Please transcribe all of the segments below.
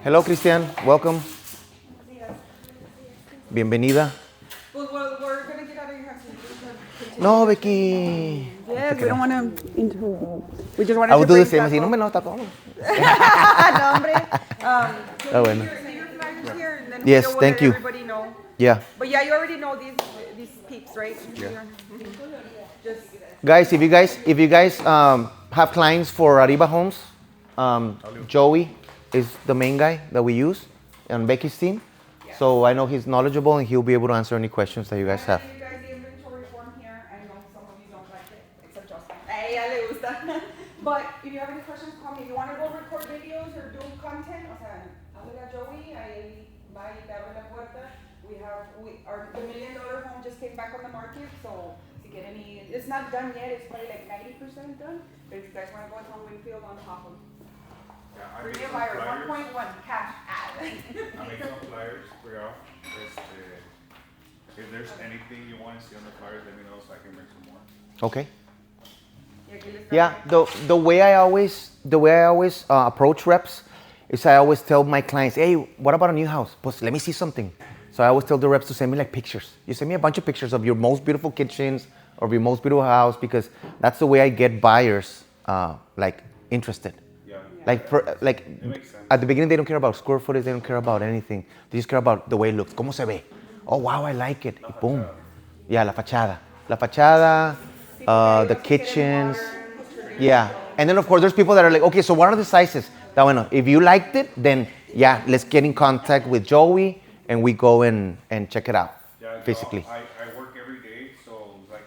Hello, Christian. Welcome. Bienvenida. Well, we're going to get out of your house. No, Becky. Yes, we don't want to interrupt. We just wanted I will to do the bring same. back Así, no up. me nota todo. No, hombre. Ah, bueno. See your flyers here, and then Yes, we'll thank let you. everybody know. Yeah. But yeah, you already know these peeps, right? Yeah. Just Guys, if you guys have clients for Arriba Homes, Joey is the main guy that we use on Becky's team. So I know he's knowledgeable and he'll be able to answer any questions that you guys have. you guys the inventory form here. I know some of you don't like it, except Justin. A ella le gusta. But if you have any questions, call me. If you want to go record videos or do content, o sea, háblale a Joey, ahí va y te abre la puerta. The $1 million home just came back on the market, so to get any, it's not done yet, it's probably like 90% done. But if you guys want to go with home Winfield on top of I Premier made buyer, some flyers. 1.1 cash. I made some flyers for y'all. If there's anything you want to see on the flyers, let me know so I can make some more. Okay. Yeah, the way I always approach reps is I always tell my clients, hey, what about a new house? Pues let me see something. So I always tell the reps to send me like pictures. You send me a bunch of pictures of your most beautiful kitchens or your most beautiful house because that's the way I get buyers like interested. Yeah. Like It makes sense. at the beginning they don't care about square footage, they don't care about anything. They just care about the way it looks. ¿Cómo se ve? Oh wow, I like it. Y boom. Yeah, la fachada. La fachada, the kitchens. Yeah. And then of course there's people that are like, okay, so what are the sizes? That bueno, if you liked it, then yeah, let's get in contact with Joey and we go and check it out Yeah, physically. I work every day, so like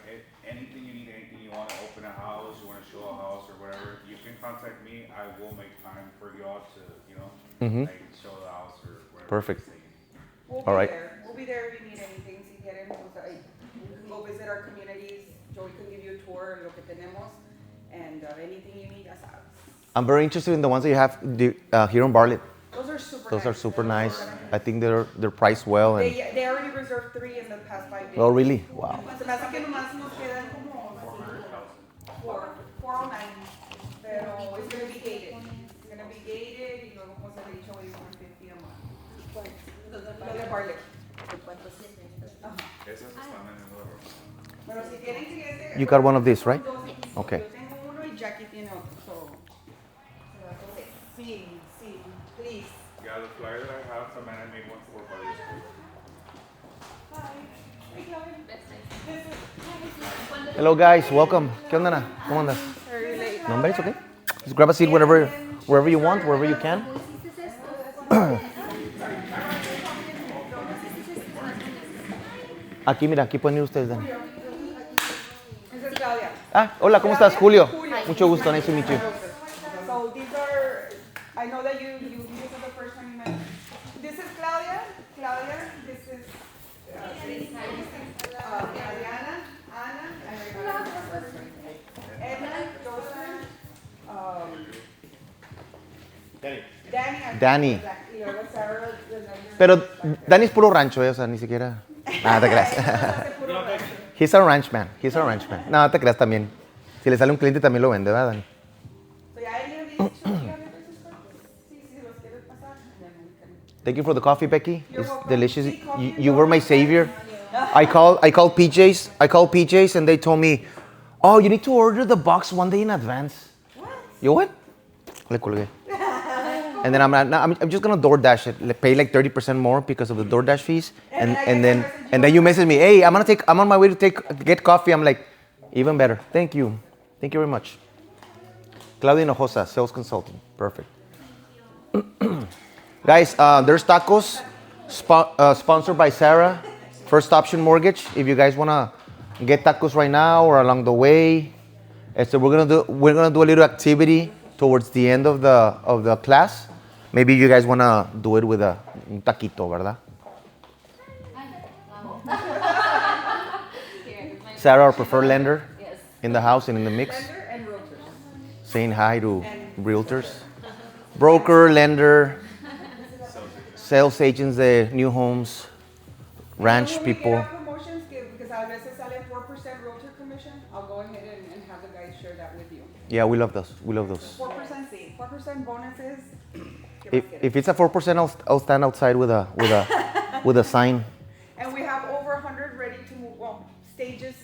anything you need, anything you want to open a house, you want to show a house or whatever, you can contact me. I will make time for y'all to, like show the house or whatever. Perfect. We'll be All right. there. We'll be there if you need anything. Si quieren, o sea, you can go visit our communities. Joey can give you a tour of lo que tenemos. And anything you need, ya sabes. I'm very interested in the ones that you have here on Bartlett. Those are super Those nice. are super nice. I think they're priced well and They already reserved 3 in the past 5 days. oh really? Wow. Se me hace que nomás nos quedan como 409. Pero it's going to be gated. It's going to be gated y luego como se le dicho hoy 150 a month. Lo de Bartlett. Esas están en el nuevo. Pero si tienen que You got one of these, right? Okay. Yo tengo uno y Jackie tiene otro. So, sí, please. Yeah, the flyer that I have, the man I made one for Buddy School. Hello guys, welcome. ¿Qué onda, Ana? ¿Cómo andas? Very late. No, it's okay. Just grab a seat wherever you want, wherever you can. Aquí, mira, aquí pueden ir ustedes, Dani. This is Claudia. Ah, hola, ¿cómo estás? Julio. Mucho gusto, nice to meet you. So these are, I know that this is the first time you met. This is Claudia. This is Adriana, Ana, Edna, Joseph, Danny. Y luego Sarah. Pero Dani es puro rancho, o sea, ni siquiera... Nada, te creas. He's a ranchman. No, te creas también. Si le sale un cliente también lo vende, ¿verdad, Dani? So yeah, any of these, you have your business cards? Sí, los quieres pasar. Thank you for the coffee, Becky. You're It's welcome. delicious. Sí, coffee You were my savior. Yeah. I called PJ's and they told me, oh, you need to order the box one day in advance. What? You what? Le colgué. And then I'm just gonna DoorDash it, pay like 30% more because of the DoorDash fees, and then you message me, hey, I'm on my way to get coffee. I'm like, even better. Thank you very much. Claudia Hinojosa, sales consultant, perfect. Guys, there's tacos, sponsored by Sarah, First Option Mortgage. If you guys wanna get tacos right now or along the way, so we're gonna do a little activity towards the end of the class. Maybe you guys wanna do it with un taquito, ¿verdad? Sarah, our preferred lender in the house and in the mix. Lender and realtors. Saying hi to realtors, broker, lender, sales agents, the new homes, ranch When we people. get our promotions, because a veces sale 4% realtor commission, I'll go ahead and have the guys share that with you. Yeah, we love those. We love those. 4%, sí. 4% bonuses. If it's a 4%, I'll stand outside with a sign. And we have over 100 ready to move. Well, stages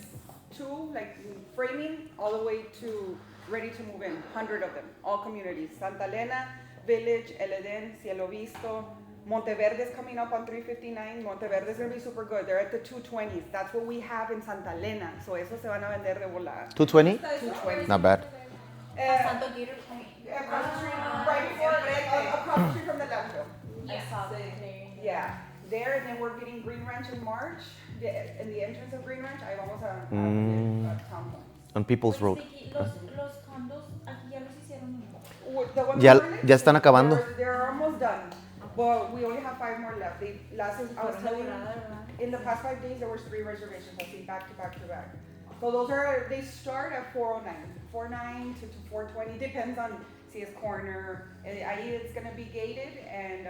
2, like framing, all the way to ready to move in. 100 of them, all communities. Santa Elena, Village, El Eden, Cielo Visto. Monteverde's coming up on 359. Monteverde's gonna be super good. They're at the 220s. That's what we have in Santa Elena. So eso se van a vender de volada. 220? 220. Not bad. Across the street, right before, across the street from the landfill. Yeah, there, and then we're getting Green Ranch in March. In the entrance of Green Ranch, I almost have town points. On People's Road. Los condos aquí ya los hicieron. The ones Ya- we're in, ya están acabando. They're almost done, but we only have 5 more left. I was telling you, in the past 5 days, there was 3 reservations, I think, back to back to back. So they start at 409, 409 to 420, depends on, see, it's corner, and it's gonna be gated, and,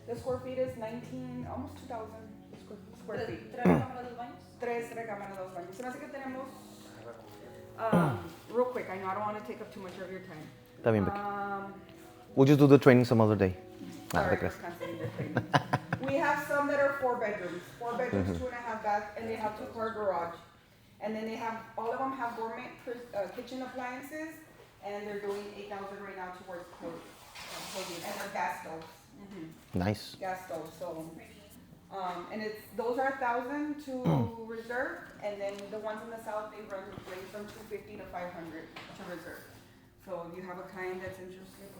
the square feet is 19, almost 2,000 square feet. Tres recámaras, 2 baños. Se me hace que tenemos, real quick, I know I don't wanna take up too much of your time. Está bien, Becky. We'll just do the training some other day. Nah, Sorry te creas. for canceling the training. We have some that are 4 bedrooms, 2.5 baths, and they have 2-car garage. And then all of them have gourmet kitchen appliances, and they're doing 8,000 right now towards clothing, and they're gas stoves. Nice. Gas stoves, so, and those are 1,000 to reserve, and then the ones in the south, they range from 250 to 500 to reserve. So if you have a client that's interested,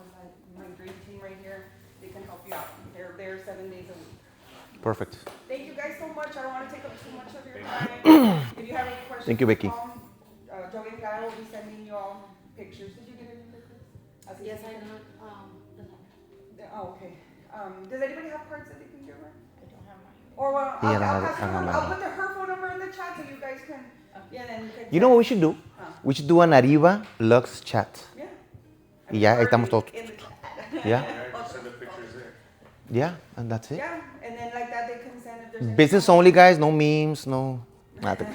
my dream team right here, they can help you out. They're there 7 days a week. Perfect. Thank you guys so much. I don't want to take up too much of your time. If you have any questions, Thank you, Becky. Joey and Clara will be sending you all pictures. Did you get any pictures? Yes, I know the number. Oh, okay. Does anybody have cards that they can give her? I don't have mine. Or Yeah, I'll put her phone number in the chat so you guys can. Yeah, then can You know what we should do? We should do an Arriba Lux chat. Yeah. Y ya, ahí estamos todos. In the chat. Yeah? Yeah, just send the pictures there. Yeah, and that's it. Yeah, and then like that they can send if there's any. Business only, guys. No memes, no. Nothing.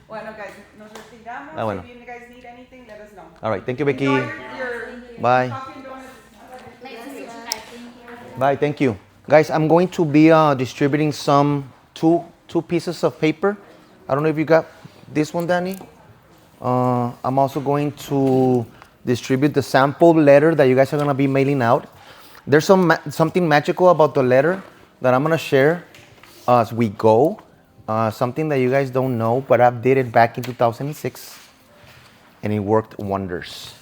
Bueno, guys, nos retiramos. Ah, bueno. If you guys need anything, let us know. All right. Thank you, Becky. Enjoy your Bye. coffee and donuts. Nice to meet you guys. Thank you. Bye. Thank you. Guys, I'm going to be distributing two pieces of paper. I don't know if you got this one, Danny. I'm also going to distribute the sample letter that you guys are going to be mailing out. There's something magical about the letter that I'm going to share as we go. Something that you guys don't know, but I did it back in 2006 and it worked wonders.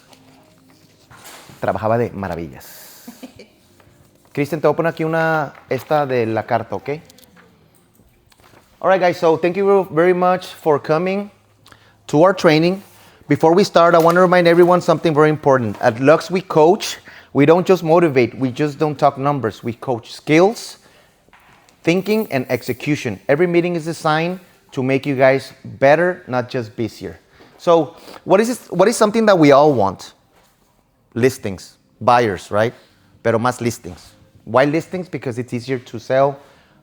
Trabajaba de maravillas. Christian, te voy a poner aquí esta de la carta, ¿ok? All right, guys, so thank you very much for coming to our training. Before we start, I want to remind everyone something very important. At Lux, we coach. We don't just motivate. We just don't talk numbers. We coach skills, thinking, and execution. Every meeting is designed to make you guys better, not just busier. So what is something that we all want? Listings, buyers, right? Pero más listings. Why listings? Because it's easier to sell.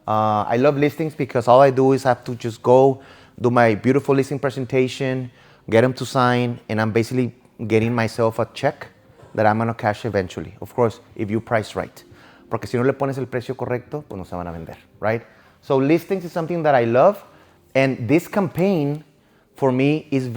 I love listings because all I do is have to just go do my beautiful listing presentation, get them to sign, and I'm basically getting myself a check that I'm going to cash eventually. Of course, if you price right. Porque si no le pones el precio correcto, pues no se van a vender, right? So listings is something that I love, and this campaign for me is a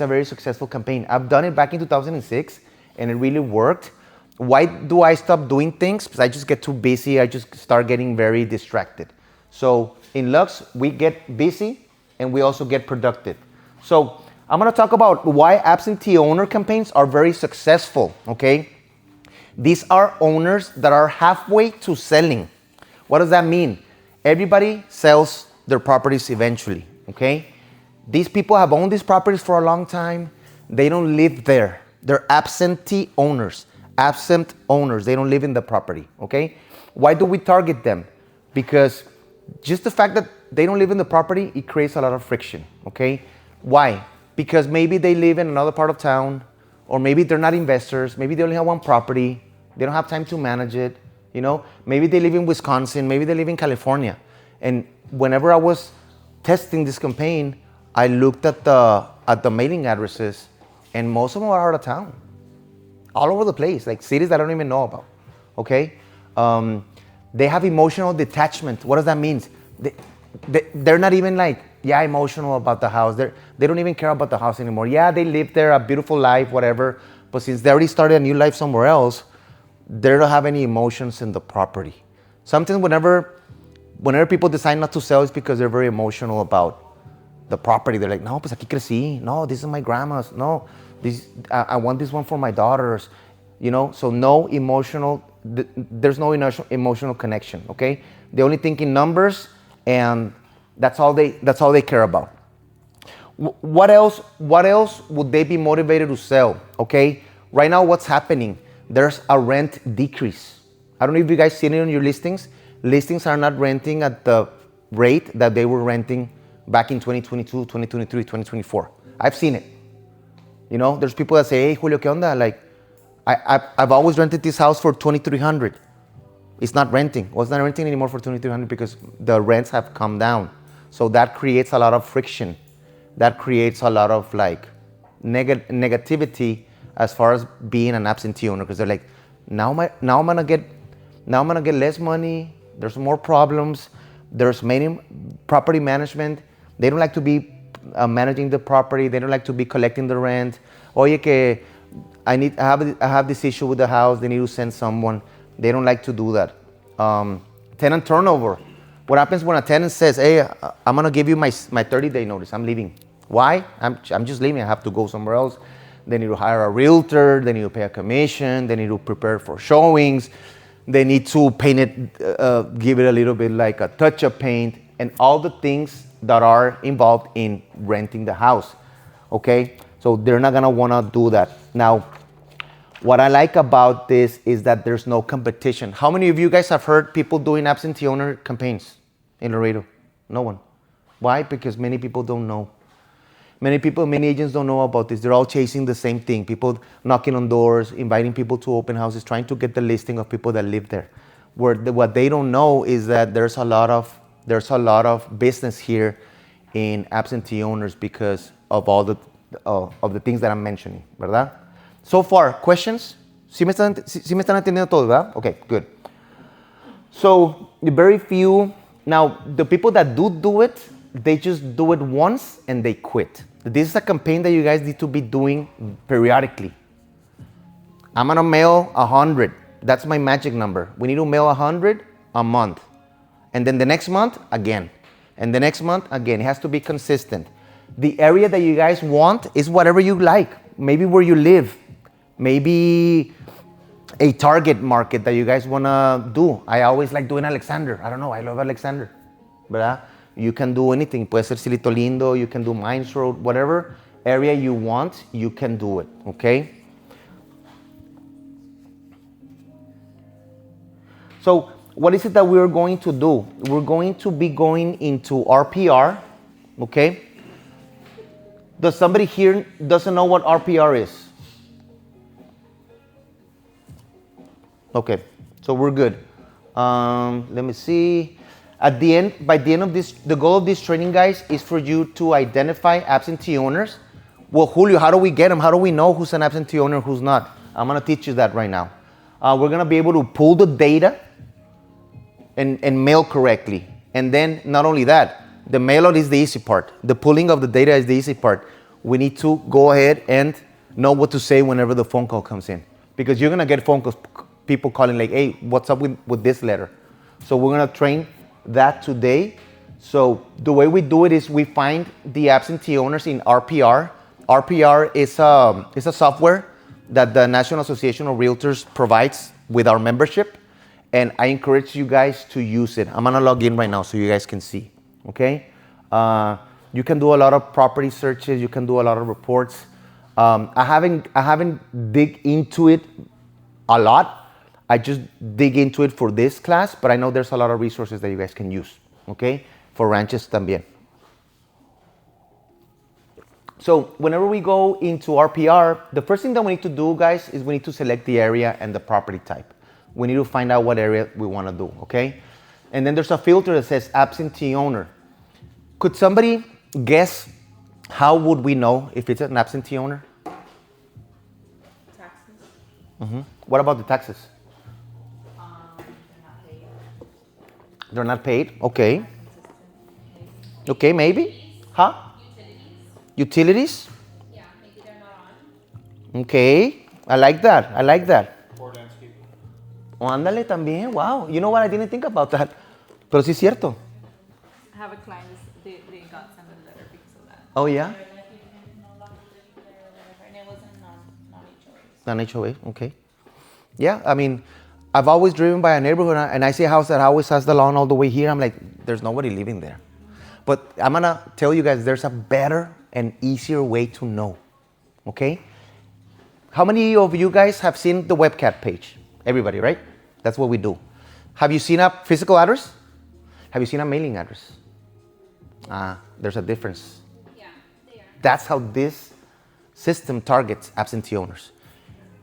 very successful campaign. I've done it back in 2006, and it really worked. Why do I stop doing things? Because I just get too busy. I just start getting very distracted. So in Lux, we get busy and we also get productive. So I'm going to talk about why absentee owner campaigns are very successful, okay? These are owners that are halfway to selling. What does that mean? Everybody sells their properties eventually, okay? These people have owned these properties for a long time. They don't live there. They're absentee owners. Absent owners, they don't live in the property, okay? Why do we target them? Because just the fact that they don't live in the property, it creates a lot of friction, okay? Why? Because maybe they live in another part of town, or maybe they're not investors, maybe they only have one property, they don't have time to manage it, you know? Maybe they live in Wisconsin, maybe they live in California. And whenever I was testing this campaign, I looked at at the mailing addresses, and most of them are out of town, all over the place, like cities that I don't even know about. Okay, they have emotional detachment. What does that mean? They're not even like, yeah, emotional about the house. They don't even care about the house anymore. Yeah, they live there, a beautiful life, whatever. But since they already started a new life somewhere else, they don't have any emotions in the property. Sometimes whenever people decide not to sell, it's because they're very emotional about the property. They're like, no, pues aquí crecí. No, this is my grandma's. No, I want this one for my daughters. You know, so no emotional, there's no emotional connection, okay? They only think in numbers, and that's all they care about. What else would they be motivated to sell, okay? Right now, what's happening? There's a rent decrease. I don't know if you guys seen it on your listings. Listings are not renting at the rate that they were renting back in 2022, 2023, 2024. I've seen it. You know, there's people that say, hey, Julio, ¿qué onda? Like, I've always rented this house for $2,300. It's not renting. Well, it's not renting anymore for $2,300 because the rents have come down. So that creates a lot of friction. That creates a lot of like negativity as far as being an absentee owner, because they're like, now I'm gonna get less money. There's more problems. There's many property management. They don't like to be managing the property. They don't like to be collecting the rent. Oye, que I have this issue with the house. They need to send someone. They don't like to do that. Tenant turnover. What happens when a tenant says, hey, I'm gonna give you my 30-day notice. I'm leaving. Why? I'm just leaving. I have to go somewhere else. They need to hire a realtor. They need to pay a commission. They need to prepare for showings. They need to paint it, give it a little bit like a touch of paint, and all the things that are involved in renting the house. Okay? So they're not gonna wanna do that. Now, what I like about this is that there's no competition. How many of you guys have heard people doing absentee owner campaigns in Laredo? No one. Why? Because many people don't know. Many agents don't know about this. They're all chasing the same thing. People knocking on doors, inviting people to open houses, trying to get the listing of people that live there. What they don't know is that there's a lot of business here in absentee owners because of all the things that I'm mentioning, ¿verdad? So far, questions? ¿Sí me están entendiendo todo, verdad? Okay, good. So very few. Now, the people that do it, they just do it once and they quit. This is a campaign that you guys need to be doing periodically. I'm gonna mail 100. That's my magic number. We need to mail 100 a month. And then the next month, again. And the next month, again. It has to be consistent. The area that you guys want is whatever you like. Maybe where you live. Maybe a target market that you guys wanna do. I always like doing Alexander. I don't know, I love Alexander. ¿Verdad? You can do anything. Puede ser Silito Lindo, you can do Mines Road, whatever area you want, you can do it, okay? So what is it that we're going to do? We're going to be going into RPR, okay? Does somebody here doesn't know what RPR is? Okay, so we're good. Let me see. By the end of this, the goal of this training, guys, is for you to identify absentee owners. Well, Julio, how do we get them? How do we know who's an absentee owner and who's not? I'm gonna teach you that right now. We're gonna be able to pull the data and mail correctly. And then not only that, the mail out is the easy part. The pulling of the data is the easy part. We need to go ahead and know what to say whenever the phone call comes in. Because you're gonna get phone calls, people calling like, hey, what's up with this letter? So we're gonna train that today. So the way we do it is we find the absentee owners in RPR. RPR is a software that the National Association of Realtors provides with our membership, and I encourage you guys to use it. I'm gonna log in right now so you guys can see, okay? You can do a lot of property searches, you can do a lot of reports. I haven't dig into it a lot. I just dig into it for this class, but I know there's a lot of resources that you guys can use, okay? For ranches también. So whenever we go into RPR, the first thing that we need to do, guys, is we need to select the area and the property type. We need to find out what area we want to do, okay? And then there's a filter that says absentee owner. Could somebody guess How would we know if it's an absentee owner? Taxes. What about the taxes? They're not paid. They're not paid? Okay. Consistent. Okay, maybe. Huh? Utilities? Yeah, maybe they're not on. Okay. I like that. I like that. Poor landscape. Oh, ándale también. Wow. You know what? I didn't think about that. Pero sí es cierto. I have a client, they got sent a letter because of that. Oh, yeah? They're like, you can no longer live there or whatever, and it wasn't non-HOAs. Non-HOA. Okay. Yeah, I mean, I've always driven by a neighborhood and I see a house that always has the lawn all the way here. I'm like, there's nobody living there. But I'm going to tell you guys there's a better and easier way to know. Okay? How many of you guys have seen the webcat page? Everybody, right? That's what we do. Have you seen a physical address? Have you seen a mailing address? There's a difference. Yeah, they are. That's how this system targets absentee owners.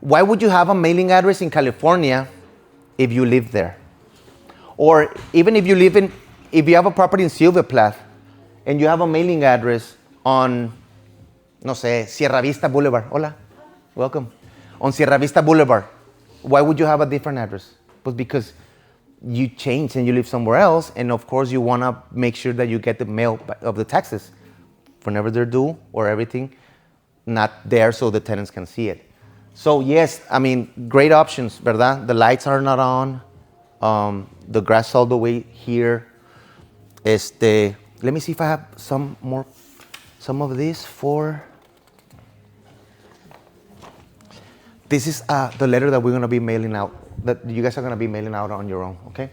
Why would you have a mailing address in California if you live there? Or even if you have a property in Silver Plath and you have a mailing address on, no sé, Sierra Vista Boulevard. Hola, welcome. On Sierra Vista Boulevard. Why would you have a different address? Pues because you change and you live somewhere else, and of course you want to make sure that you get the mail of the taxes whenever they're due or everything not there so the tenants can see it. So yes, I mean, great options, ¿verdad? The lights are not on. The grass all the way here. Let me see if I have some of this for. This is the letter that we're going to be mailing out, that you guys are going to be mailing out on your own, okay?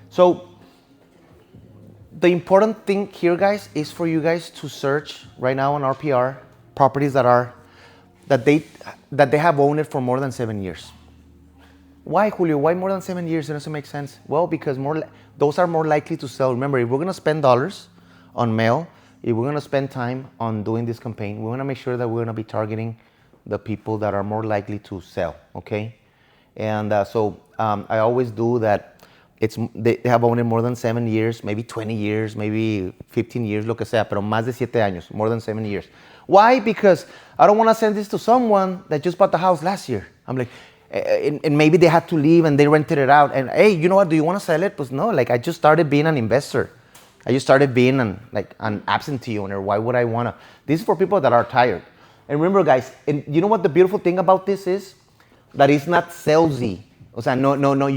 So the important thing here, guys, is for you guys to search right now on RPR properties that they have owned it for more than 7 years. Why, Julio? Why more than 7 years? It doesn't make sense. Well, because those are more likely to sell. Remember, if we're going to spend dollars on mail, if we're going to spend time on doing this campaign, we want to make sure that we're going to be targeting the people that are more likely to sell, okay? And so I always do that. They have owned it more than 7 years, maybe 20 year, maybe 15 years, lo que sea, pero más de 7 años, more than 7 years. Why? Because I don't want to send this to someone that just bought the house last year. I'm like, and maybe they had to leave and they rented it out. And hey, you know what? Do you want to sell it? Pues no, like I just started being an investor. I just started being an absentee owner. Why would I want to? This is for people that are tired. And remember, guys, and you know what the beautiful thing about this is? That it's not salesy. O sea, no,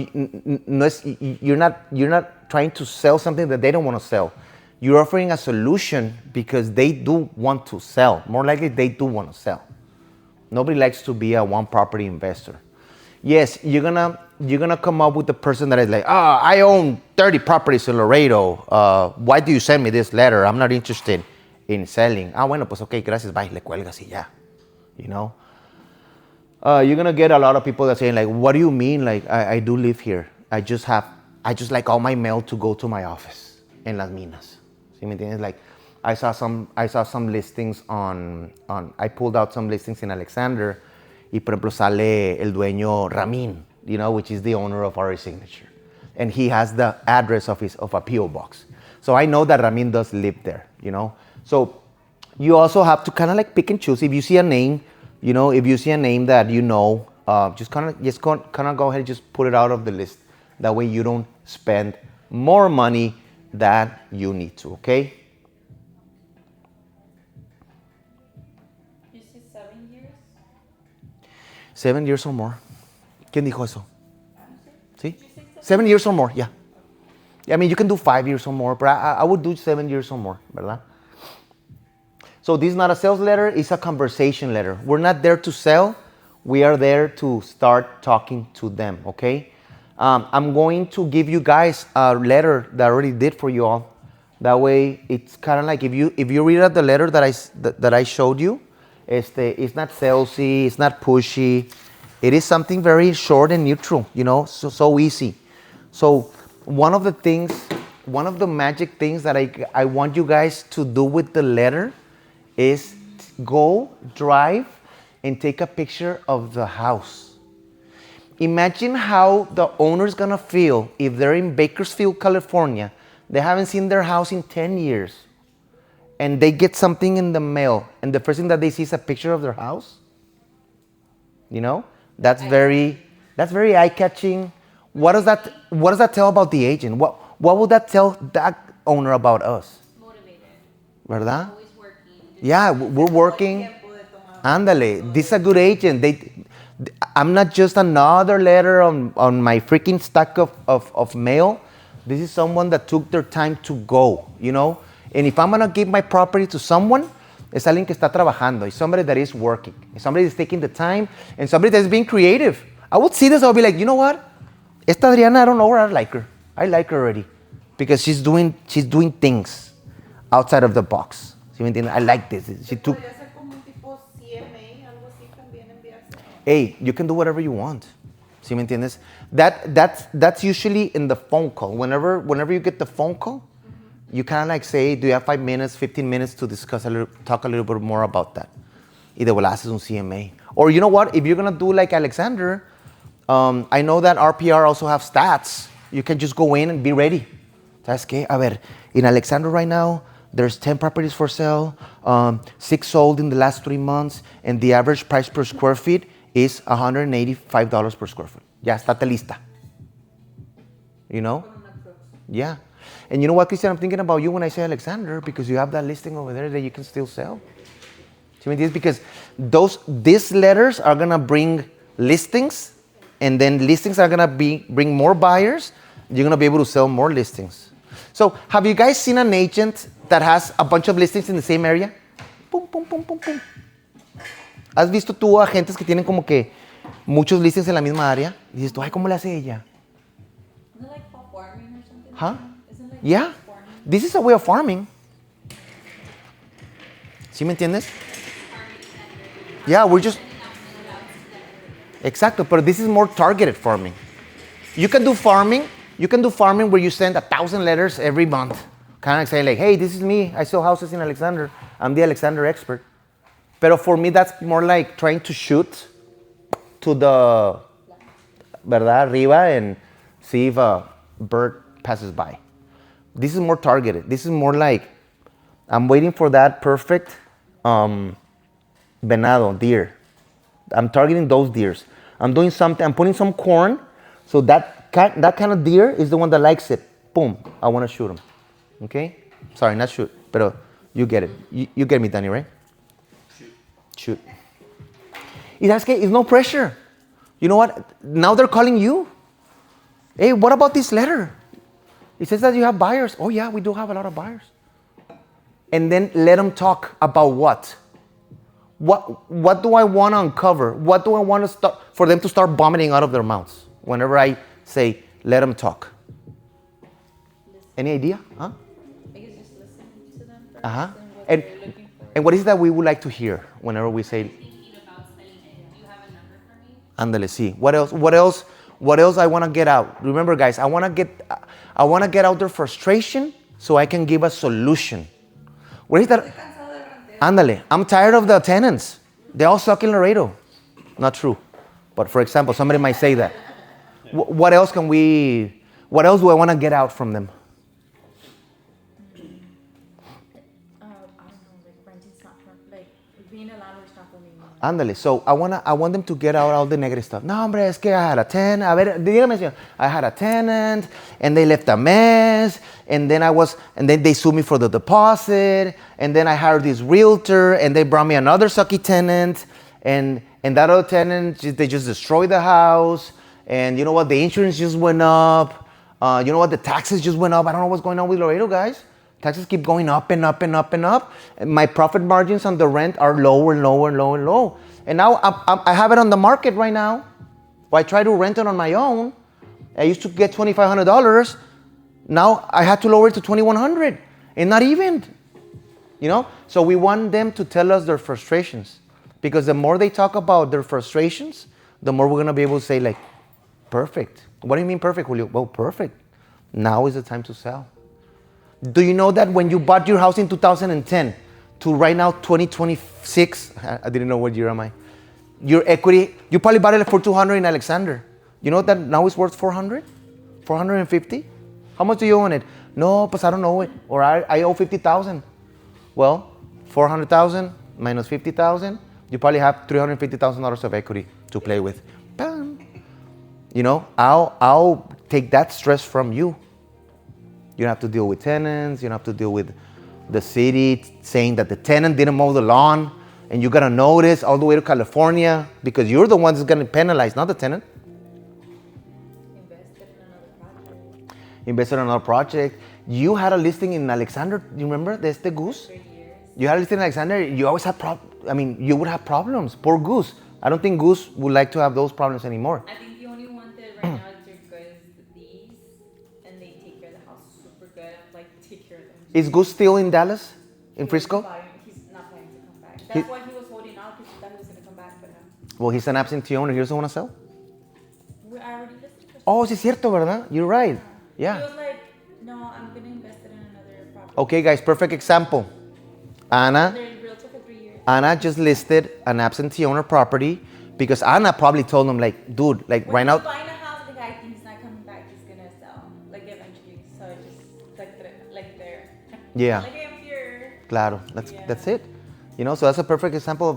you're not trying to sell something that they don't want to sell. You're offering a solution because they do want to sell. More likely, they do want to sell. Nobody likes to be a one property investor. Yes, you're gonna come up with the person that is like, I own 30 properties in Laredo. Why do you send me this letter? I'm not interested in selling. Bueno, pues okay, gracias, bye, le cuelgas y ya. You know? You're gonna get a lot of people that saying like, what do you mean? Like, I do live here. I just like all my mail to go to my office in Las Minas. ¿Sí me entiendes? Like, I saw some listings I pulled out some listings in Alexander. Y por ejemplo sale el dueño Ramin, you know, which is the owner of our signature. And he has the address of a PO box. So I know that Ramin does live there, you know. So you also have to kind of like pick and choose. If you see a name, you know, if you see a name that you know, just kind of go ahead and just put it out of the list. That way you don't spend more money than you need to, okay? You see 7 years? 7 years or more. ¿Quién dijo eso? ¿Sí? 7 years or more, yeah. I mean, you can do 5 years or more, but I would do 7 years or more, ¿verdad? So this is not a sales letter, it's a conversation letter. We're not there to sell, we are there to start talking to them, okay? I'm going to give you guys a letter that I already did for you all. That way, it's kind of like if you read out the letter that I showed you, it's not salesy, it's not pushy. It is something very short and neutral, you know, so easy. So one of the magic things that I want you guys to do with the letter is go drive and take a picture of the house. Imagine how the owner's gonna feel if they're in Bakersfield, California. They haven't seen their house in 10 years. And they get something in the mail, and the first thing that they see is a picture of their house. You know, that's very eye-catching. What does that tell about the agent? What would that tell that owner about us? Motivated. ¿Verdad? Always working. Yeah, we're working. Ándale, this is a good agent. I'm not just another letter on my freaking stack of mail. This is someone that took their time to go, you know? And if I'm gonna give my property to someone, es alguien que está trabajando. It's somebody that is working. It's somebody that's taking the time, and somebody that's being creative. I would see this, I would be like, you know what? Esta Adriana, I don't know her, I like her. I like her already. Because she's doing things outside of the box. ¿Sí me entiendes? I like this. She took... Podría ser como un tipo CMA, algo así también enviarse. Hey, you can do whatever you want. ¿Sí me entiendes? That's usually in the phone call. Whenever you get the phone call, you kind of like say, do you have 5 minutes, 15 minutes to talk a little bit more about that? Y de volada haces un CMA. Or you know what? If you're going to do like Alexander, I know that RPR also have stats. You can just go in and be ready. ¿Sabes qué? A ver, in Alexander right now, there's 10 properties for sale, 6 sold in the last 3 months, and the average price per square feet is $185 per square foot. Ya, estate lista. You know? Yeah. And you know what, Christian? I'm thinking about you when I say Alexander, because you have that listing over there that you can still sell. See what it is? Because these letters are going to bring listings, and then listings are going to bring more buyers. You're going to be able to sell more listings. So have you guys seen an agent that has a bunch of listings in the same area? Pum, pum, pum, pum, pum. ¿Has visto tú agentes que tienen como que muchos listings en la misma área? Y dices tú, ay, ¿cómo le hace ella? Isn't it like for farming or something? Huh? Isn't it like Yeah. for farming? This is a way of farming. ¿Sí me entiendes? Yeah, we're just... Exacto, but this is more targeted farming. You can do farming where you send 1,000 letters every month. Kind of like saying like, hey, this is me. I sell houses in Alexander. I'm the Alexander expert. Pero for me, that's more like trying to shoot to the, ¿verdad? Arriba and see if a bird passes by. This is more targeted. This is more like, I'm waiting for that perfect venado, deer. I'm targeting those deers. I'm doing something, I'm putting some corn, so that kind of deer is the one that likes it. Boom, I want to shoot him. Okay? Sorry, not shoot, but you get it. You get me, Danny, right? Shoot. It's no pressure. You know what? Now they're calling you. Hey, what about this letter? It says that you have buyers. Oh yeah, we do have a lot of buyers. And then let them talk about what? What do I want to uncover? What do I want to start for them to start vomiting out of their mouths whenever I say, let them talk? Any idea? Huh? I guess just listening to them first Uh-huh. and what they're looking for. And what is it that we would like to hear whenever we say, Thinking about selling it. Do you have a number for me? ándale, sí. What else I want to get out? Remember, guys, I want to get out their frustration so I can give a solution. What is that? Ándale, I'm tired of the tenants. They all suck in Laredo. Not true. But for example, somebody might say that. What else do I want to get out from them? I don't know, like renting's not for, like being a landlord's not for me. Ándale, so I want them to get out all the negative stuff. No, hombre, es que I had a tenant. A ver, dígame, señor. I had a tenant, and they left a mess, and then they sued me for the deposit, and then I hired this realtor, and they brought me another sucky tenant, and that other tenant, they just destroyed the house, and you know what, the insurance just went up. You know what, the taxes just went up. I don't know what's going on with Laredo, guys. Taxes keep going up and up and up and up. And my profit margins on the rent are lower and lower and lower and low. And now I have it on the market right now. I try to rent it on my own. I used to get $2,500. Now I had to lower it to $2,100. And not even. You know? So we want them to tell us their frustrations. Because the more they talk about their frustrations, the more we're going to be able to say like, perfect. What do you mean perfect, Julio? Well, perfect. Now is the time to sell. Do you know that when you bought your house in 2010 to right now 2026, I didn't know what year am I, your equity, you probably bought it for 200 in Alexander. You know that now it's worth 400? 450? How much do you own it? No, pues I don't know it. Or I owe 50,000. Well, 400,000 minus 50,000, you probably have $350,000 of equity to play with. Bam. You know, I'll take that stress from you. You don't have to deal with tenants. You don't have to deal with the city saying that the tenant didn't mow the lawn, and you got to notice all the way to California because you're the one that's going to penalize, not the tenant. Invested in another project. You had a listing in Alexander. You remember the Goose? 3 years. You had a listing in Alexander. You always had you would have problems. Poor Goose. I don't think Goose would like to have those problems anymore. I think the only one that right now is doing good is these, and they take care of the house super good. Like take care of them. Is Goose still in Dallas? In He's Frisco? not planning to come back. That's why he was holding out because he thought he was gonna come back, but no. Well, he's an absentee owner. He doesn't want to sell. I already listed for. Oh, sí es cierto, ¿verdad? You're right. He Yeah. was like, no, I'm gonna invest it in another property. Okay, guys, perfect example. Anna They're in realtor for 3 years. Anna just listed an absentee owner property because Anna probably told him, like, dude, like When right he's now. buying a house, the guy thinks he's not coming back. He's gonna sell, like eventually. So it just like there. Yeah. Like I'm here. Claro, Yeah. that's it. You know, so that's a perfect example of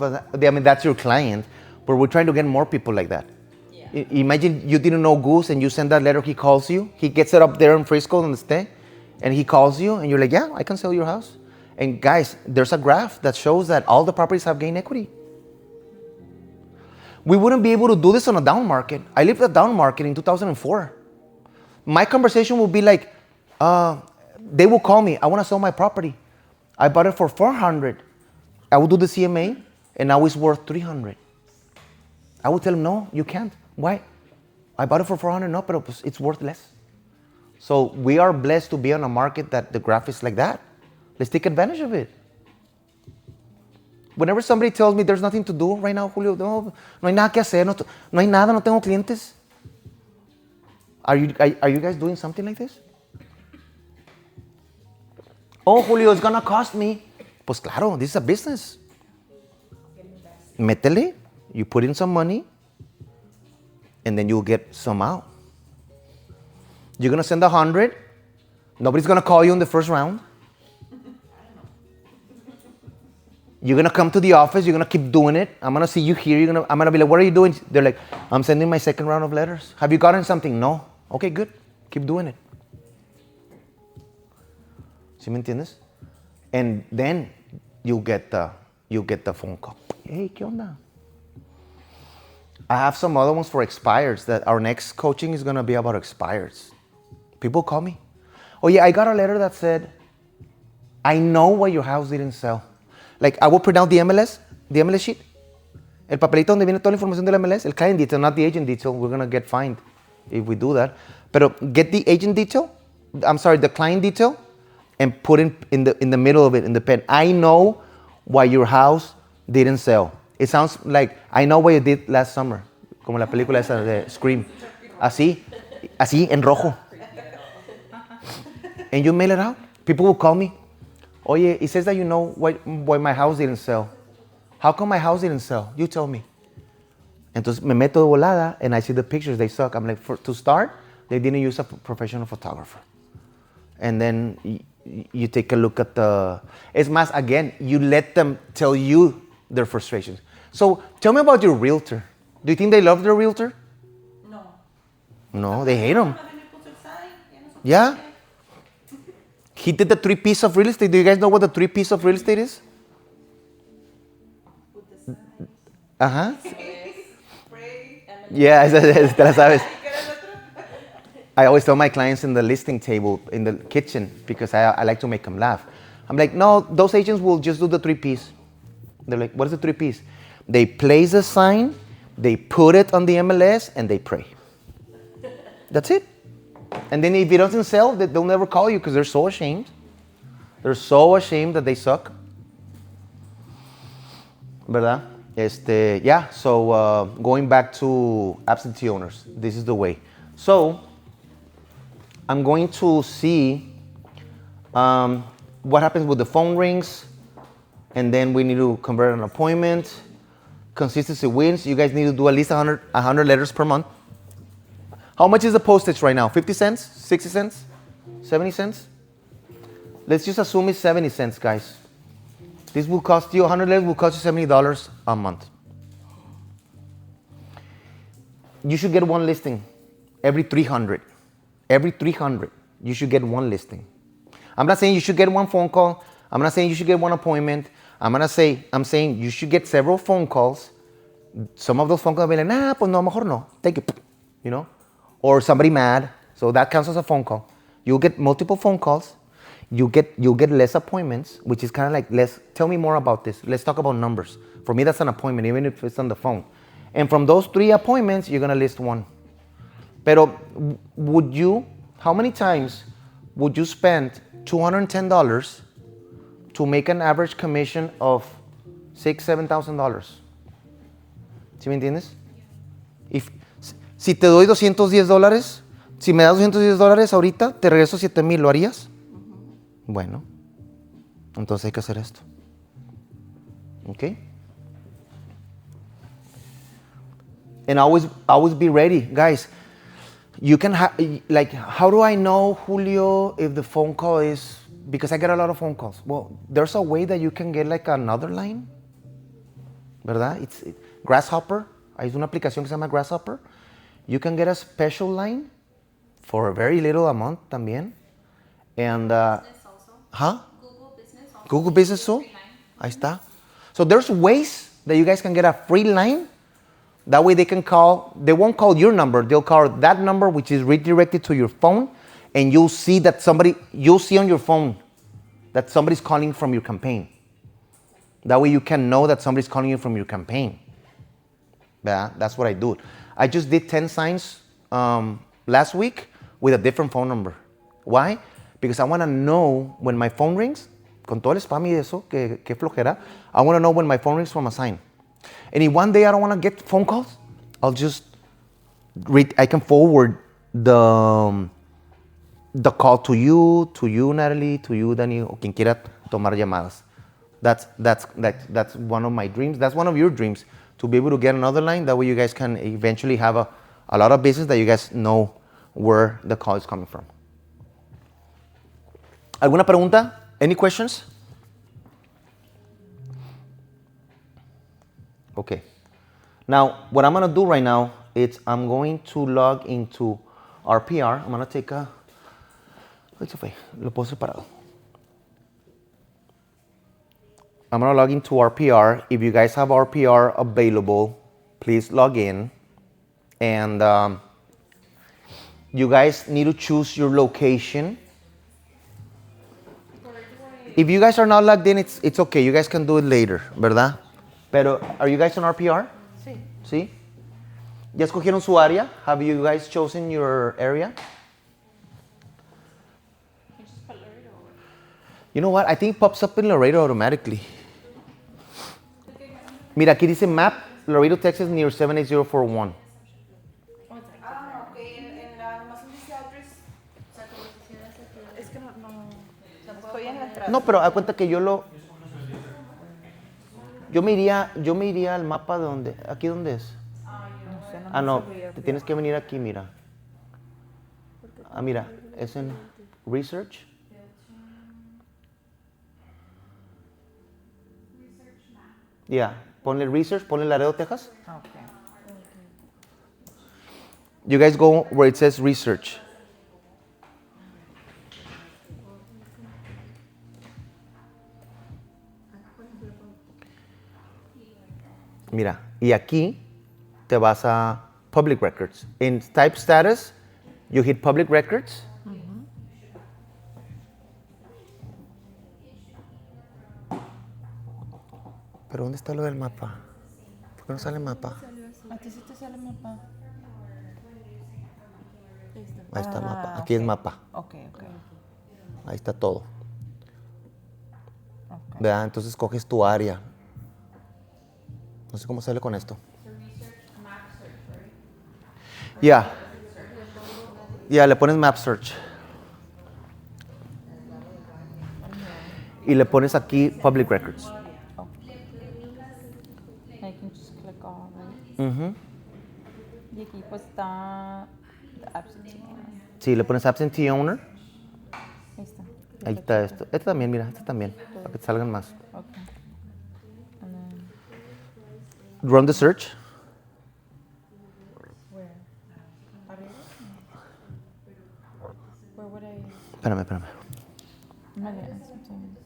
that's your client, but we're trying to get more people like that. Yeah. Imagine you didn't know Goose and you send that letter, he calls you, he gets it up there in Frisco on the stay, and he calls you and you're like, yeah, I can sell your house. And guys, there's a graph that shows that all the properties have gained equity. We wouldn't be able to do this on a down market. I lived a down market in 2004. My conversation would be like, they will call me, I want to sell my property. I bought it for 400. I would do the CMA and now it's worth 300. I would tell them, no, you can't. Why? I bought it for 400, no, pero pues it's worth less. So we are blessed to be on a market that the graph is like that. Let's take advantage of it. Whenever somebody tells me there's nothing to do right now, Julio, no hay nada que hacer, no hay nada, no tengo clientes. Are you guys doing something like this? Oh, Julio, it's gonna cost me. Pues claro, this is a business. Métele, you put in some money, and then you'll get some out. You're gonna send 100. Nobody's gonna call you in the first round. You're gonna come to the office. You're gonna keep doing it. I'm gonna see you here. I'm gonna be like, what are you doing? They're like, I'm sending my second round of letters. Have you gotten something? No. Okay, good. Keep doing it. ¿Sí me entiendes? And then you get the phone call. Hey, ¿qué onda? I have some other ones for expires that our next coaching is gonna be about expires. People call me. Oh yeah, I got a letter that said, I know why your house didn't sell. Like, I will print out the MLS sheet. El papelito donde viene toda la información del MLS, el client detail, not the agent detail. We're gonna get fined if we do that. Pero get the agent detail, the client detail, and put in the middle of it in the pen. I know why your house didn't sell. It sounds like I know what you did last summer, como la película esa de Scream. Así en rojo. And you mail it out. People will call me. Oye, it says that you know why my house didn't sell. How come my house didn't sell? You tell me. Entonces me meto de volada and I see the pictures. They suck. I'm like, to start, they didn't use a professional photographer. And then you take a look at it's más, again, you let them tell you their frustrations. So tell me about your realtor. Do you think they love their realtor? No. No, they hate him. Una vez me puso el sign, ya no sé Yeah. por qué. He did the 3Ps of real estate. Do you guys know what the 3Ps of real estate is? Uh-huh. Spray. Yeah, te la sabes. ¿Y qué era el otro? I always tell my clients in the listing table, in the kitchen, because I like to make them laugh. I'm like, no, those agents will just do the 3Ps. They're like, what is the 3Ps? They place a sign, they put it on the MLS, and they pray. That's it. And then if it doesn't sell, they'll never call you because they're so ashamed. They're so ashamed that they suck. ¿Verdad? Yeah, so going back to absentee owners, this is the way. So I'm going to see what happens with the phone rings, and then we need to convert an appointment. Consistency wins. You guys need to do at least 100 letters per month. How much is the postage right now? 50 cents? 60 cents? 70 cents? Let's just assume it's 70 cents, guys. This will cost you, 100 letters will cost you $70 a month. You should get one listing every 300. Every 300, you should get one listing. I'm not saying you should get one phone call. I'm not saying you should get one appointment. I'm saying you should get several phone calls. Some of those phone calls will be like, nah, pues no, mejor no. Take it, you know? Or somebody mad, so that counts as a phone call. You'll get multiple phone calls. You'll get less appointments, which is kind of like tell me more about this. Let's talk about numbers. For me, that's an appointment, even if it's on the phone. And from those 3 appointments, you're gonna list one. Pero how many times would you spend $210 to make an average commission of $6,000-$7,000? ¿Sí me entiendes? Si te doy $210, si me das $210 ahorita, te regreso $7,000, ¿lo harías? Bueno, entonces hay que hacer esto. ¿Ok? And always be ready, guys. You can how do I know, Julio, if the phone call is, because I get a lot of phone calls. Well, there's a way that you can get like another line, ¿verdad? It's Grasshopper. Hay una aplicación que se llama Grasshopper. You can get a special line for a very little amount también. And, Business also. huh? Google Business also. Google Business too? Ahí está. So there's ways that you guys can get a free line. That way they won't call your number, they'll call that number which is redirected to your phone, and you'll see on your phone that somebody's calling from your campaign. That way you can know that somebody's calling you from your campaign. Yeah, that's what I do. I just did 10 signs last week with a different phone number. Why? Because I want to know when my phone rings, con todo el spam y eso, que flojera, I want to know when my phone rings from a sign. And if one day I don't want to get phone calls, I'll just I can forward the call to you, Natalie, to you, Danny, o quien quiera tomar llamadas. That's one of my dreams. That's one of your dreams, to be able to get another line. That way you guys can eventually have a lot of business that you guys know where the call is coming from. ¿Alguna pregunta? Any questions? Okay. Now, what I'm going to do right now is I'm going to log into RPR. I'm going to take a... It's okay. Lo puedo separado. I'm going to log into RPR. If you guys have RPR available, please log in. And you guys need to choose your location. If you guys are not logged in, it's okay. You guys can do it later, ¿verdad? Pero, are you guys on RPR? Sí. ¿Sí? ¿Ya escogieron su área? Have you guys chosen your area? You just put Laredo over. You know what? I think it pops up in Laredo automatically. Mira, aquí dice map, Laredo, Texas, near 78041. Ah, ok, en la nomás dice address. O sea, como si hicieras aquí. Es que no O sea, puedo estoy en la poner- entrada. No, pero da cuenta que yo me iría al mapa de donde, ¿aquí dónde es? Ah, no, te tienes que venir aquí, mira. Ah, mira, es en Research. Yeah, ponle Research, ponle Laredo, Texas. Okay. You guys go where it says Research. Mira, y aquí te vas a Public Records. In Type Status, you hit Public Records. ¿Pero dónde está lo del mapa? ¿Por qué no sale el mapa? ¿A ti sí te sale el mapa? Ahí está el mapa. Aquí es mapa. Ok. Ahí está todo. ¿Verdad? Entonces coges tu área. No sé cómo sale con esto. Ya. Ya, le pones Map Search. Y le pones aquí Public Records. I can just click on, right? Y aquí pues está the absentee. Sí, le pones Absentee Owner. Ahí está. Ahí está esto. Este también, mira, este también, para que te salgan más. Okay. And then Run the search. where? Arriba? Where would I? Espérame. I'm not getting something.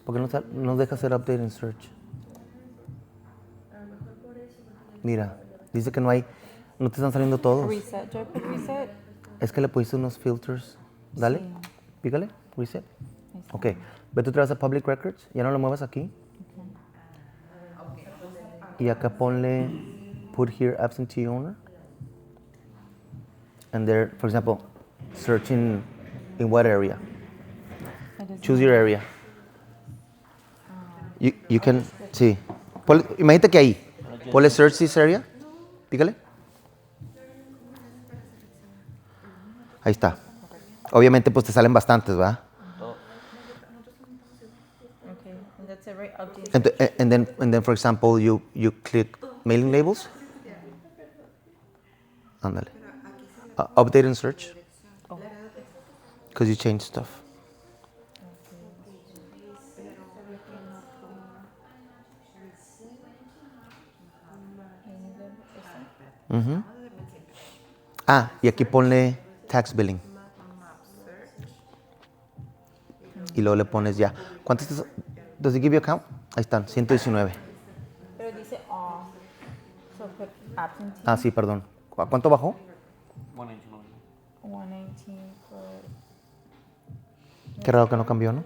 ¿Por qué no deja hacer update and search? Mira, dice que no te están saliendo todos. Reset. Do I put reset? Es que le pusiste unos filters. Dale, Sí. pícale, reset. Ahí está. Ok, vete otra vez a Public Records, ya no lo muevas aquí. Y acá ponle put here absentee owner. And there, for example, search in what area? I just Choose your area. You can, sí. Imagínate que ahí, ponle search this area, pícale. Ahí está. Obviamente pues te salen bastantes, ¿verdad? Okay. And that's it, right? Update. And then for example, you click mailing labels. Ándale. Update and search. Because you change stuff. Ujú. Ah, y aquí ponle tax billing. Y luego le pones ya. ¿Cuántos does it give you a count? Ahí están, 119. Pero dice off. So put absentee. Ah, sí, perdón. ¿Cuánto bajó? 119 for. Qué raro que no cambió, ¿no?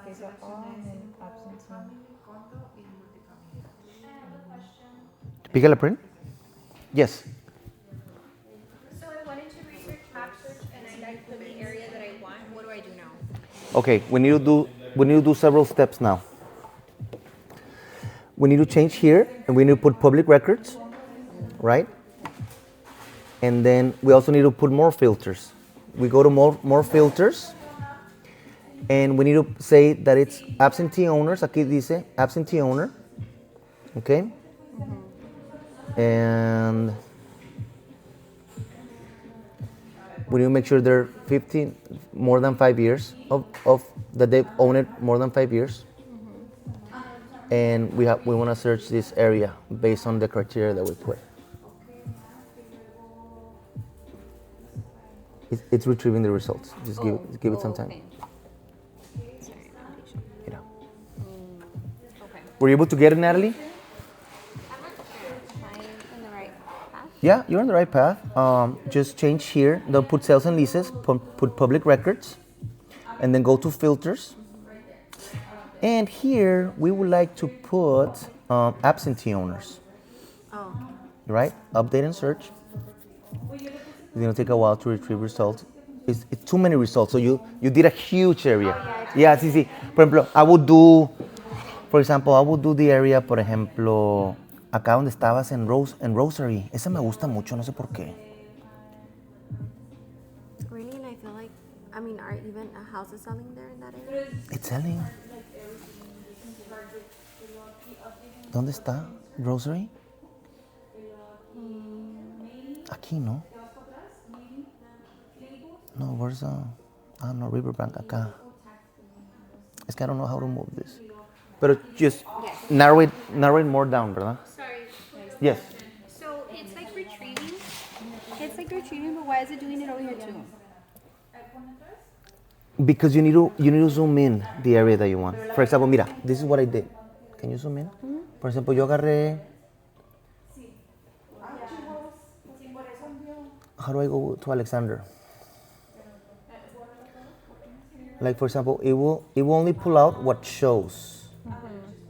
Okay, so off and then absentee. Pícale print. Yes. So I wanted to research map search and I put the area that I want. What do I do now? Okay, we need to do several steps now. We need to change here, and we need to put public records, right? And then we also need to put more filters. We go to more filters, and we need to say that it's absentee owners. Aquí dice absentee owner, okay? And we need to make sure they're 15 more than 5 years of that they've owned it more than 5 years. And we want to search this area based on the criteria that we put. It's retrieving the results. Just give it some time. Okay. You know. Okay. Were you able to get it, Natalie? Am I in the right path? Yeah, you're on the right path. Just change here. Don't put sales and leases. Put public records, and then go to filters. And here we would like to put absentee owners. Oh. Right? Update and search. It's gonna take a while to retrieve results. It's too many results. So you did a huge area. Yeah, sí. Por ejemplo, I would do the area, por ejemplo, acá donde estabas en Rosary. Esa me gusta mucho, no sé por qué. Really? And I feel like, I mean, are even houses selling there in that area? It's selling. ¿Dónde está Rosary? Aquí, ¿no? No, where's no, Riverbank, acá. Es que I don't know how to move this. Pero just narrow it more down, ¿verdad? Sorry. Yes. So it's like retrieving. It's like retrieving, but why is it doing it over here too? Because you need to zoom in the area that you want. For example, mira, this is what I did. Can you zoom in? Por ejemplo, yo agarré. How do I go to Alexander? Like for example, it will only pull out what shows.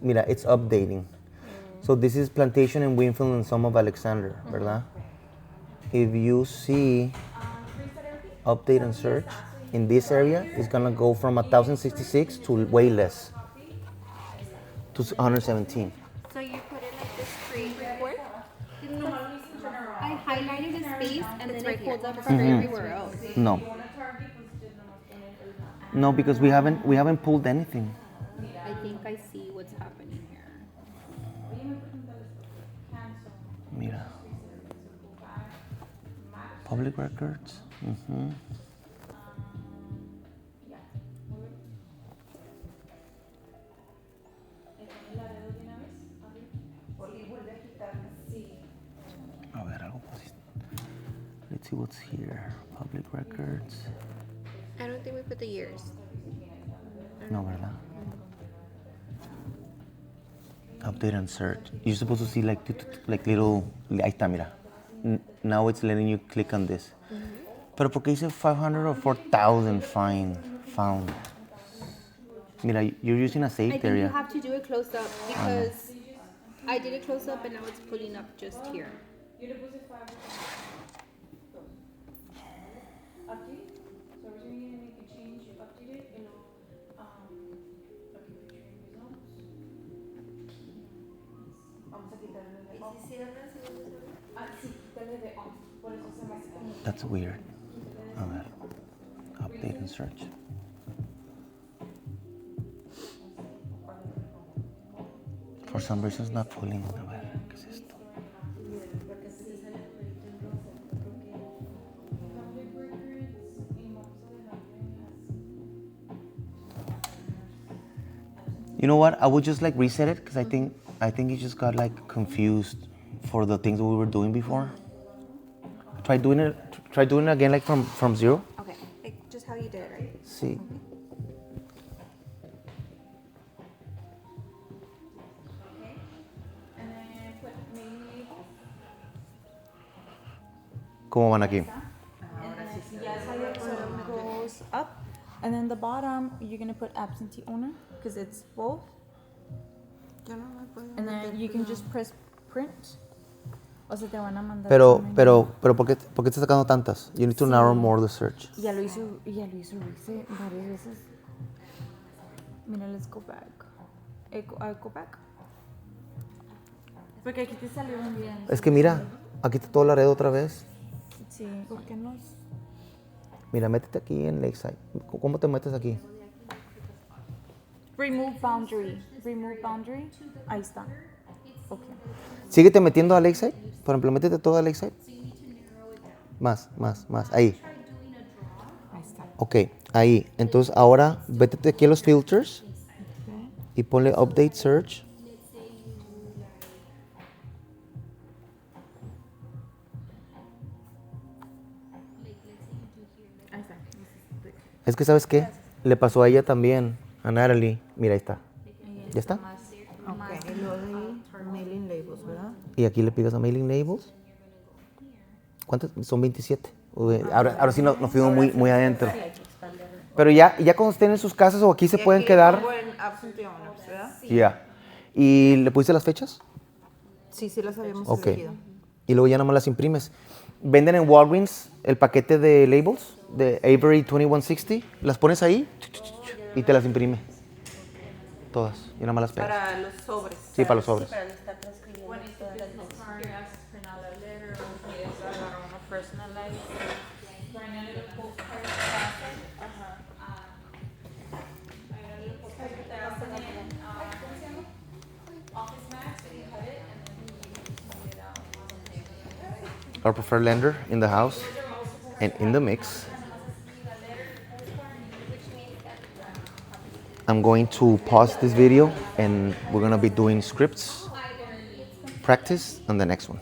Mira, it's updating. So this is Plantation and Winfield and some of Alexander, ¿verdad? If you see update and search in this area, it's gonna go from 1,066 to way less, to 117. So you put it like this create report? I highlighted a space and then it pulls up from everywhere else. No, because we haven't pulled anything. I think I see what's happening here. Mira. Public records. Ya. ¿El Laredo de una vez? Oli, vuelve a quitarme. Sí. A ver, algo pusiste. Let's see what's here. Public records. I don't think we put the years. No, ¿verdad? Update and search. You're supposed to see like little. Ahí está, mira. Now it's letting you click on this. Pero ¿por qué dice 500 or 4,000 found? Mira, you're using a I saved think you area. have to do it close up because I did it close up and now it's pulling up just here. Yo le puse 5. Aquí. So every time you make a change, you update it. And okay, picture results. Vamos a quitarle de off. Sí, quítale de on. Por eso se me hace como. That's weird. A ver. Update and search. For some reason it's not pulling. A ver, ¿qué es esto? You know what? I would just like reset it because I think you just got like confused for the things that we were doing before. Try doing it again like from zero. Okay, like just how you did it, right? Sí. Okay. And then put main label. ¿Cómo van aquí? And then, yeah, so it goes up. And then the bottom, you're going to put absentee owner because it's both. And then you can just press print. O sea, te van a mandar. Pero ¿por qué estás sacando tantas? You need to narrow more the search. Ya lo hizo Rice varias veces. Mira, let's go back. Go back. Porque aquí te salió un bien. Es que mira, aquí está todo Laredo otra vez. Sí, ¿por qué no? Mira, métete aquí en Lakeside. ¿Cómo te metes aquí? Remove boundary. Ahí está. Ok. Síguete metiendo a Lakeside. Por ejemplo, métete todo a Lakeside. Más. Ahí. Ahí está. Ok, ahí. Entonces ahora vete aquí a los filters y ponle update search. Ahí está. Es que ¿sabes qué? Le pasó a ella también, a Natalie. Mira, ahí está. ¿Ya está? Ok, y lo de mailing labels, ¿verdad? Y aquí le pidas a mailing labels. ¿Cuántas? Son 27. Uy, ahora sí nos fuimos muy adentro. Pero ya cuando estén en sus casas o aquí se pueden quedar. Pongo en absentee owners, ¿verdad? Ya. ¿Y le pusiste las fechas? Sí, las habíamos Ok. elegido. Y luego ya nada más las imprimes. Venden en Walgreens el paquete de labels de Avery 2160. Las pones ahí y te las imprime. Todas. Y nada más las pegas. Para los sobres. Sí, para los sobres. Para no estar transcribiendo todas las veces. Our preferred lender in the house and in the mix. I'm going to pause this video and we're going to be doing scripts practice on the next one.